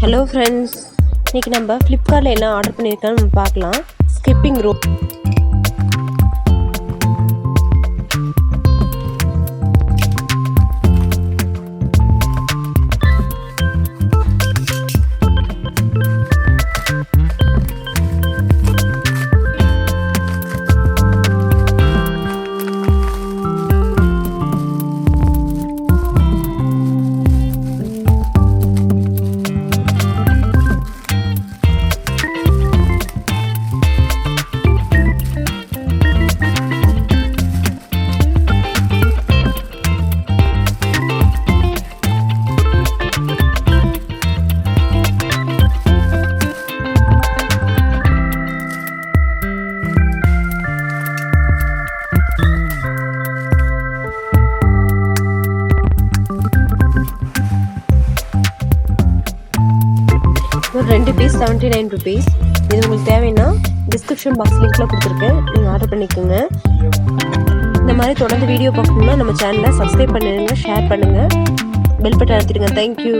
Hello friends, இன்றைக்கி நம்ம ஃப்ளிப்கார்ட்டில் என்ன ஆர்டர் பண்ணியிருக்கோன்னு நம்ம பார்க்கலாம். Skipping rope. ஒரு 2 பீஸ் 79 rupees. இது உங்களுக்கு தேவைன்னா டிஸ்கிரிப்ஷன் பாக்ஸ் லிங்க்ல கொடுத்துருக்கேன், நீங்கள் ஆர்டர் பண்ணிக்கோங்க. இந்த மாதிரி தொடர்ந்து வீடியோ பார்க்கணும்னா நம்ம சேனலை சப்ஸ்கிரைப் பண்ணுங்க, ஷேர் பண்ணுங்கள், பெல் பட்டன் அழுத்திடுங்க. தேங்க்யூ.